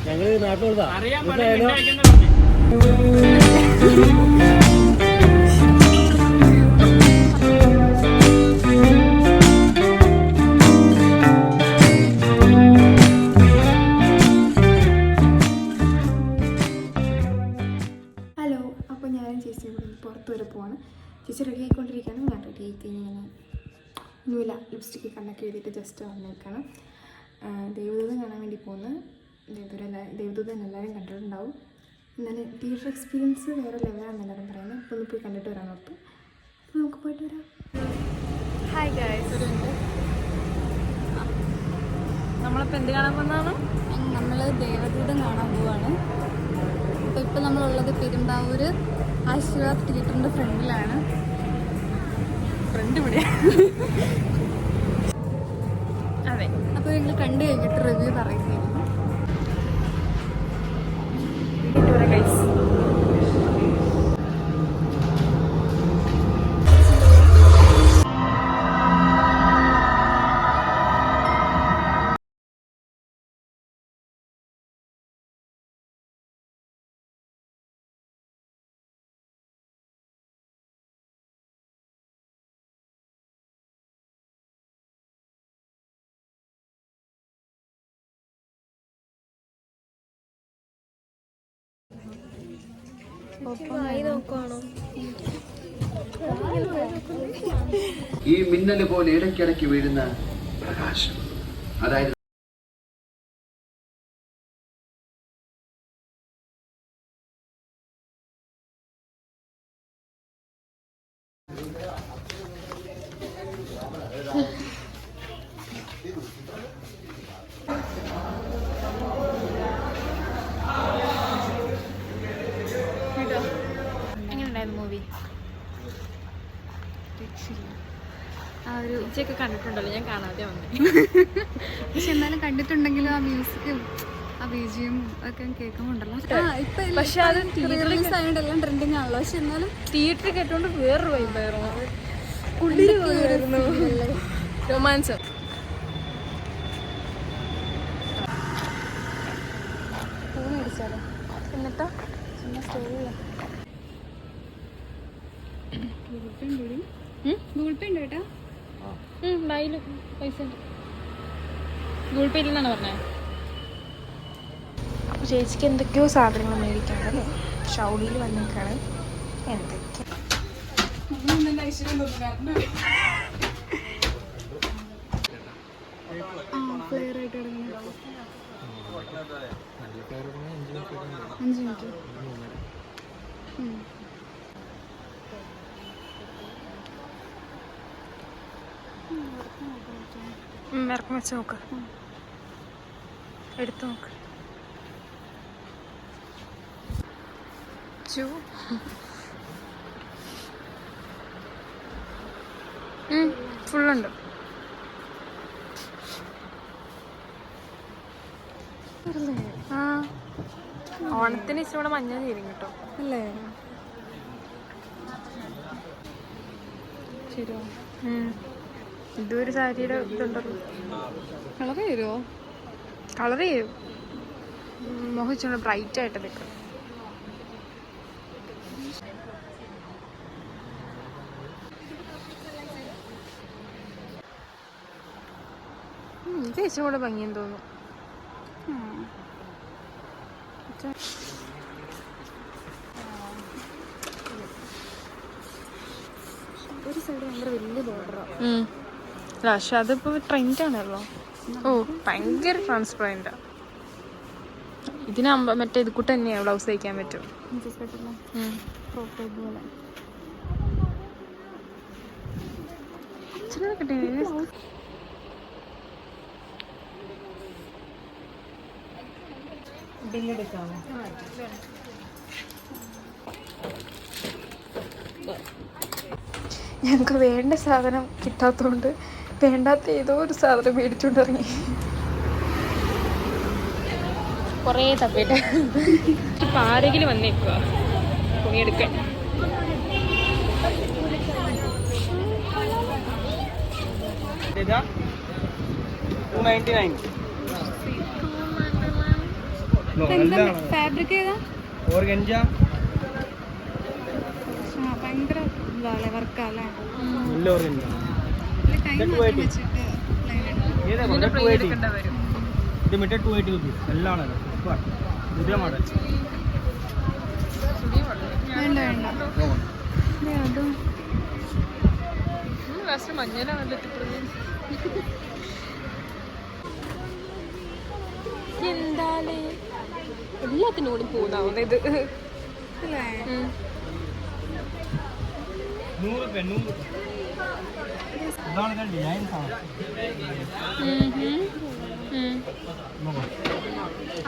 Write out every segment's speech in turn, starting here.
ഞങ്ങള് നാട്ടിലുള്ള പുറത്ത് വരെ പോവാണ്. ചേച്ചി റെഡി ആയിക്കൊണ്ടിരിക്കുകയാണ്. ഞാൻ റെഡി ആയി കഴിഞ്ഞ് ഇങ്ങനെ ഒന്നുമില്ല, ലിപ്സ്റ്റിക്ക് കണ്ണൊക്കെ എഴുതിയിട്ട് ജസ്റ്റ് വന്നേക്കാണ്. ദേവദൂതൻ കാണാൻ വേണ്ടി പോകുന്നത്. ദേവദൂതൻ എല്ലാവരും കണ്ടിട്ടുണ്ടാവും. എന്നാലും തിയേറ്റർ എക്സ്പീരിയൻസ് വേറെ ലെവലാണെന്ന് എല്ലാവരും പറയുന്നത്. അപ്പോൾ ഒന്ന് പോയി കണ്ടിട്ട് വരാൻ ഓർത്തു. അപ്പോൾ നമുക്ക് പോയിട്ട് വരാം. ഹായ് ഗൈസ്, നമ്മളിപ്പോൾ എന്ത് കാണാൻ പോകുന്നതാണ്? നമ്മൾ ദേവദൂതൻ കാണാൻ പോവാണ്. അപ്പോൾ ഇപ്പോൾ നമ്മളുള്ളത് പെരുമ്പാവൂർ ആശീർവാദ് തിയേറ്ററിൻ്റെ ഫ്രണ്ടിലാണ്. ഫ്രണ്ട് ഇവിടെ. അതെ, അപ്പോൾ ഞങ്ങൾ കണ്ടു കഴിഞ്ഞിട്ട് റിവ്യൂ പറയുന്നതായിരുന്നു. ഈ മിന്നല് പോലെ ഇടയ്ക്കിടയ്ക്ക് വീഴുന്ന പ്രകാശം, അതായത് മൂവി ആ ഒരു ഉച്ചയൊക്കെ കണ്ടിട്ടുണ്ടല്ലോ, ഞാൻ കാണാതെ വന്നേ. പക്ഷെ എന്നാലും കണ്ടിട്ടുണ്ടെങ്കിലും ആ മ്യൂസിക്കും ആ ബീജിയും ഒക്കെ കേൾക്കുമ്പോണ്ടല്ലോ. പക്ഷെ അത് റിലീസ് ആയതുകൊണ്ട് എല്ലാം ട്രെൻഡിങ് ആണല്ലോ. പക്ഷെ എന്നാലും തിയേറ്ററിൽ കേട്ടോണ്ട് വേറൊരു വൈബായിരുന്നു. റൊമാൻസ്. മേടിച്ചാലോ എന്നിട്ടോ സ്റ്റോറില്ല. ഗൂഗിൾ പേ ഉണ്ട് കേട്ടോ. പൈസ ഉണ്ട്. ഗൂഗിൾ പേ ഇല്ലെന്നാണ് പറഞ്ഞത്. അപ്പോൾ ചേച്ചിക്ക് എന്തൊക്കെയോ സാധനങ്ങൾ മേടിക്കാണല്ലേ. ഷൗളിയിൽ വന്നേക്കാണ്. എന്തൊക്കെ ഫ്ലെയർ ആയിട്ട് കിടക്കുന്നു. 5 മിനിറ്റ്. ഇറക്കം വെച്ച് നോക്ക്, എടുത്തു നോക്ക്. ഫുള്ളുണ്ട്. ആ ഓണത്തിന് ഇച്ചിരി മഞ്ഞ തീരും കേട്ടോ അല്ലേ? ശരിയോ? ഇതൊരു സാരിയുടെ ഇതുണ്ടല്ലോ. കളർ ചെയ്യുമോ? കളർ ചെയ്യും. മോഹിച്ചോണ്ട് ബ്രൈറ്റ് ആയിട്ട് നിൽക്കും. ഇത് ഇച്ചിരി കൂടെ ഭംഗിയെന്ന് തോന്നുന്നു. ഒരു സൈഡ് ഭയങ്കര വലിയ ബോർഡറാണ്. പക്ഷെ അതിപ്പോ ട്രെൻഡാണല്ലോ. ഓ ഭയങ്കര ട്രാൻസ്പെറൻറ്റാ. ഇതിനാകുമ്പോ മറ്റേ ഇത് കൂട്ട് തന്നെയാണ് ബ്ലൗസ് തയ്ക്കാൻ പറ്റും. ഞങ്ങൾക്ക് വേണ്ട സാധനം കിട്ടാത്തതുകൊണ്ട് വേണ്ടാത്ത ഏതോ ഒരു സാധനം മേടിച്ചോണ്ടിറങ്ങി. കുറേ തപ്പിട്ട് ഇപ്പം ആരെങ്കിലും വന്നേക്കുക തുണിയെടുക്കാൻ. ഫാബ്രിക് ഏതാ? ഓർഗൻജ ഭയങ്കര വർക്കല്ലേ? നല്ല ഓർഗൻജ. ഇത് മറ്റേ 280 റുപ്പീസ് എല്ലാം ആണല്ലോ. പുതിയ മോഡൽ. വേണ്ട വേണ്ട. മഞ്ഞളാണല്ലോ എന്താലേ എല്ലാത്തിനും കൂടി പോകുന്നാവുന്നത് ഇത്. 100 ഇതാണ് ഡിസൈൻ സാധനം.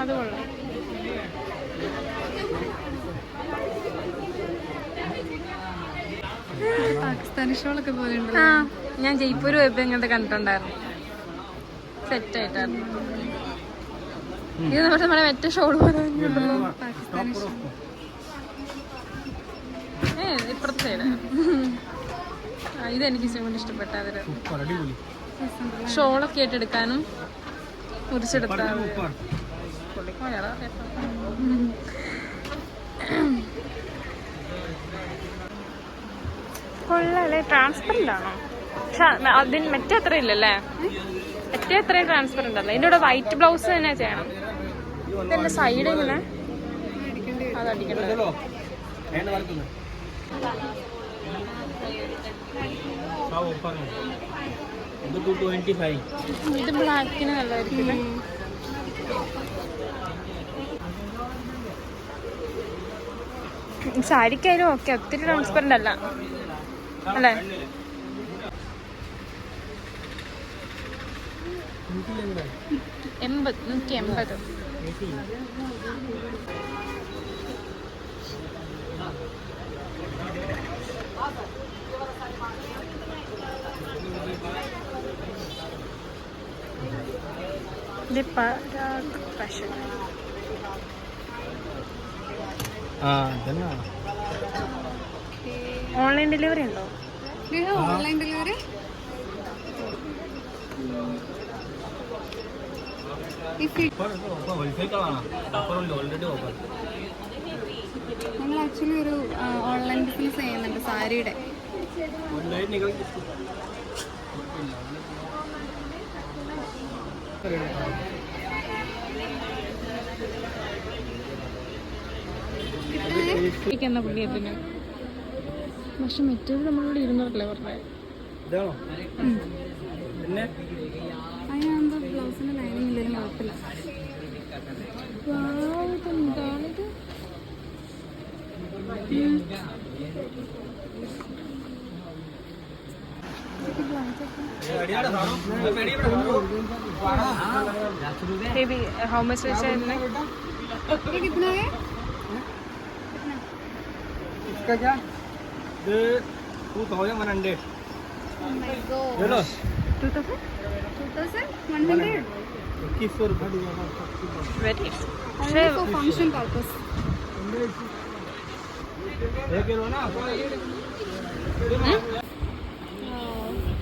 അത് കൊള്ളാം. പാകിസ്ഥാനി ഷോളൊക്കെ പോലെ ഉണ്ട്. ആ, ഞാൻ ജയ്പൂർ പോയപ്പോ ഇങ്ങനത്തെ കണ്ടിട്ടുണ്ടായിരുന്നു. സെറ്റ് ആയിട്ടായിരുന്നു. ഇത് നമ്മുടെ മറ്റേ ഷോൾ പോലെ പാകിസ്ഥാനി ഷോൾ. ഇപ്പുറത്തെ സൈഡ്. ഇതെനിക്ക് ഇഷ്ടപ്പെട്ട അതില് ഷോളൊക്കെ ആയിട്ട് എടുക്കാനും മുറിച്ചെടുത്താൽ കൊള്ളാല്ലേ. ട്രാൻസ്പെറന്റ് ആണോ? പക്ഷെ അതിന് മറ്റേ അത്ര ഇല്ലല്ലേ? മറ്റേ അത്രയും ട്രാൻസ്പെറന്റ് അല്ല. ഇതിന്റെ കൂടെ വൈറ്റ് ബ്ലൗസ് തന്നെ ചെയ്യണം. ഇതിന്റെ സൈഡ് ഇങ്ങനെ അത് അടിക്കണ്ടത്. ഇത് ബ്ലാക്കിന് നല്ലതായിരിക്കും. സാരിക്കായാലും ഓക്കെ, ഒത്തിരി ട്രാൻസ്പെറന്റ് അല്ല അല്ലേ? 180. ഇത് പരാഗ് ഫാഷൻ. ഓൺലൈൻ ഡെലിവറി ഉണ്ടോ? ഓൺലൈൻ ഡെലിവറി ഞങ്ങൾ ആക്ച്വലി ഒരു ഓൺലൈൻ ബിസിനസ് ചെയ്യുന്നുണ്ട് സാരിയുടെ. പുള്ളിയത്തിന് പക്ഷെ മറ്റേത് നമ്മളോട് 200 പറഞ്ഞത്. അതിനാകുമ്പോൾ ബ്ലൗസിന് ലൈനിങ് ഇല്ലെങ്കിലും കുഴപ്പമില്ല. എന്താണിത്? Maybe how much is it? ये कितना है? इसका क्या? 2100. Oh my god. ले लो. 2100? 2100 रुपये. Very. Only for function purpose. एक किलो ना.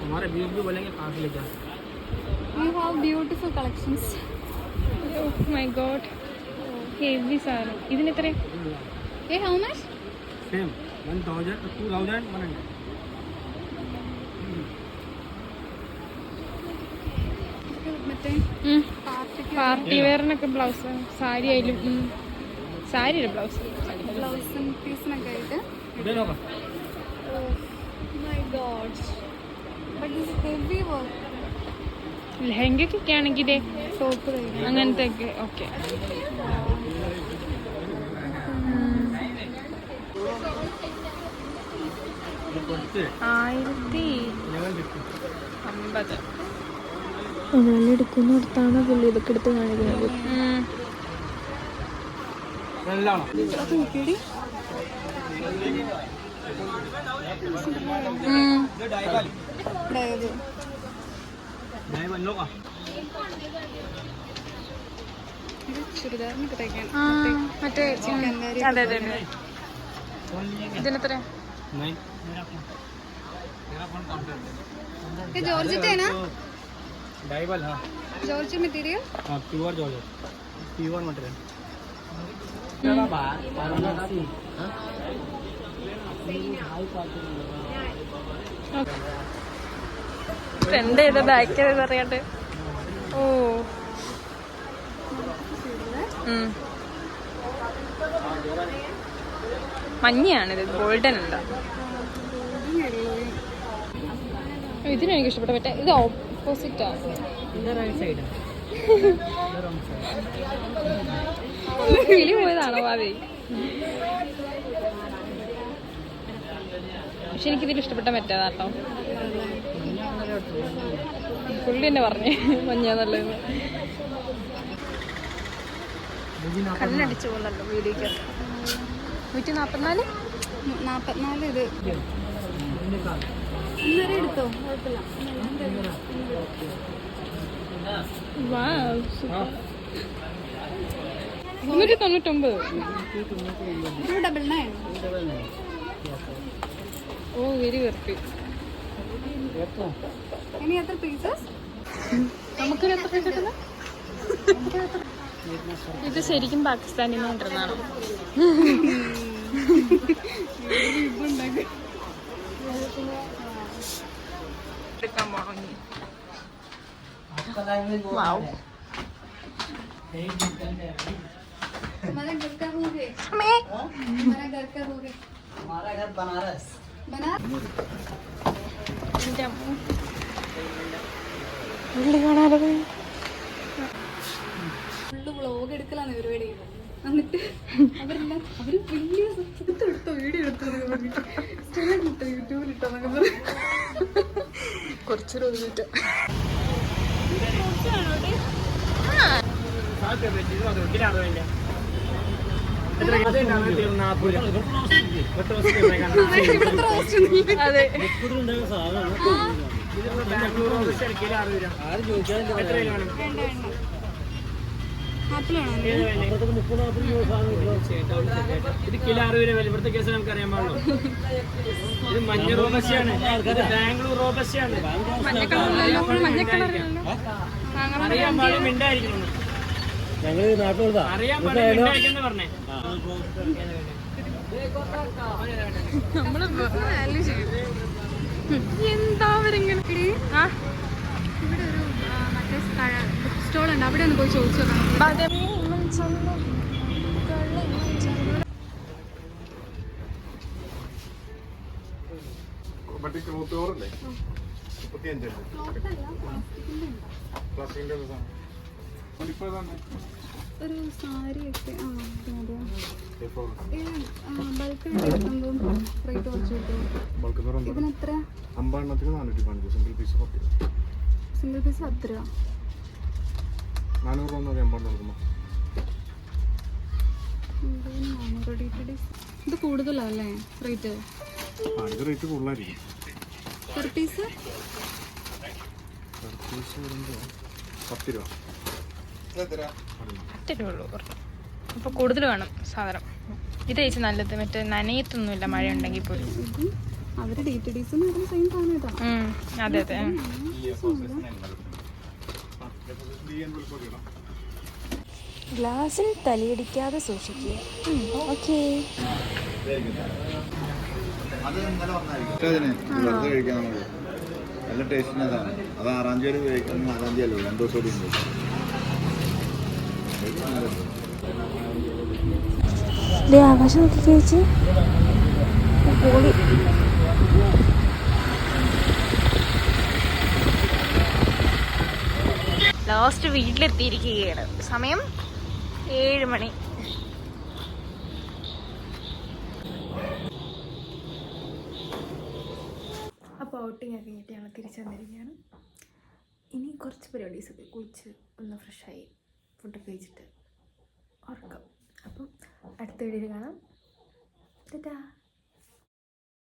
हमारे व्यूज भी बोलेंगे 5 लेके. You have beautiful collections. Oh my god. Heavy സാധനം. ഇതിന് എത്രയാ? Hey, how much? Same. 1000, 2100. മറ്റേ പാർട്ടി വെയറിനൊക്കെ ബ്ലൗസ്, സാരി ആയാലും സാരിയുടെ ബ്ലൗസ്, ബ്ലൗസും പീസിനൊക്കെ ആയിട്ട്. दे लो. Oh my god. But this is heavy work. ലെഹങ്കയ്ക്കൊക്കെ ആണെങ്കിൽ ടോപ്പ് അങ്ങനത്തെ ഒക്കെ ഓക്കെ. ये 1050. ഒരാൾ എടുക്കുന്നിടത്താണ് പുള്ളി ഇതൊക്കെ എടുത്ത് കാണിക്കുന്നത്. ചുരിദാറിനൊക്കെ തയ്ക്കാൻ മറ്റേ അതെ അതെ. ഇതിനെത്ര? जॉर्जेट है ना? डाइबल. हाँ जॉर्जेट मटेरियल. हाँ pure georgette, pure material. Front ചെയ്ത ബാക്ക് ചെയ്ത് അറിയാണ്ട്. ഓ മഞ്ഞയാണിത്, ഗോൾഡൻ അല്ല. ഇതിനും എനിക്ക് ഇഷ്ടപ്പെട്ട പറ്റേ ഇത് ഓപ്പോസിറ്റാ. കിളി പോയതാണോ ഭാവി? പക്ഷെ എനിക്കിതിൽ ഇഷ്ടപ്പെട്ട മറ്റേതാട്ടോ. പുള്ളി തന്നെ പറഞ്ഞേ മഞ്ഞാന്നുള്ളത്. കണ്ണടിച്ചു പോകുന്നല്ലോ വീഡിയോക്ക്. 144 ഇത് ഇന്നലെ എടുത്തോ, കുഴപ്പമില്ല. 299. ഡബിൾ 9. ഓ വെരി വെറുതെ. ഇനി എത്ര പീസസ്? നമുക്കൊരു എത്ര പീസ് കിട്ടുന്ന? ഇത് ശരിക്കും പാകിസ്ഥാനിൽ നിന്ന് കൊണ്ടിരുന്നതാണോ? എടുക്കാൻ പോണോ? हमारा घर का हो गए, हमारा घर का हो गए, हमारा घर बनारस ഉള്ളി കാണാതെ ഫുള്ള് വ്ളോഗ് എടുക്കലാണ് പരിപാടി. എന്നിട്ട് അവരെല്ലാം അവര് വലിയ എടുത്തോ വീഡിയോ എടുത്തോ ഇട്ടോ യൂട്യൂബിൽ ഇട്ടോന്നൊക്കെ പറയും. കുറച്ച് റോസിട്ട് അതെ. ഇത് കിലോ 60 രൂപ. ഇവിടുത്തെ കേസ് നമുക്ക് അറിയാൻ പാടുള്ളൂ. ഇത് മഞ്ഞ റോബസ്റ്റാണ്, ബാംഗ്ലൂർ റോബസ്റ്റാണ്. അറിയാൻ പാടും മിണ്ടായിരിക്കുന്നു. അറിയാൻ പാടും മിണ്ടായിരിക്കുന്നു പറഞ്ഞേ. നമ്മള് എന്താ അവരിങ്ങനെ ഇവിടെ ഒരു മറ്റേ ബുക്ക് സ്റ്റോൾ ഉണ്ട്, അവിടെ ഒന്ന് പോയി ചോദിച്ചു നോക്കണം. ഒരു സാരിയൊക്കെ ബൾക്ക് എടുക്കുമ്പോൾ റേറ്റ് കുറച്ച് കിട്ടും. ഇതിനെത്ര? 50 സിംഗിൾ പീസ് 10 രൂപ. സിംഗിൾ പീസ് 10 രൂപ. 400 രൂപ 50 കൊടുക്കുമ്പോൾ ഇത് കൂടുതലല്ലേ റേറ്റ്? ഇത് റേറ്റ് കൂടുതലായിരിക്കും. പെർ പീസ് വരുമ്പോൾ 10 രൂപ. ഉള്ളൂ. അപ്പൊ കൂടുതൽ വേണം സാധനം. ഇത് കഴിച്ച് നല്ലത്. മറ്റേ നനയത്തൊന്നുമില്ല മഴ ഉണ്ടെങ്കിൽ പോലും. അവര് DTDC സെയിം സാധനം ഇതാണ്. അതെ അതെ. ഗ്ലാസ്സിൽ തലയിടിക്കാതെ സൂക്ഷിക്കുക. ഓക്കേ. കഴിക്കാൻ നല്ല ടേസ്റ്റിന് അതാണ്. അത് 6-ാം തീയതി കഴിക്കണം. 4-ാം തീയതി അല്ലോ, 2 ദിവസം കൂടി ഉണ്ട്. ആകാശം നോക്കി കഴിച്ച് പോളി. ലാസ്റ്റ് വീട്ടിലെത്തിയിരിക്കുകയാണ്. സമയം 7 മണി. അപ്പോൾ ഔട്ടിങ് ഒക്കെ കഴിഞ്ഞിട്ട് ഞങ്ങൾ തിരിച്ചു വന്നിരിക്കുകയാണ്. ഇനി കുറച്ച് പരിപാടീസൊക്കെ കുളിച്ച് ഒന്ന് ഫ്രഷായി ഫുഡൊക്കെ കഴിച്ചിട്ട് ഉറക്കം. അപ്പം അടുത്ത വീഡിയോയിൽ കാണാം. ടാറ്റാ.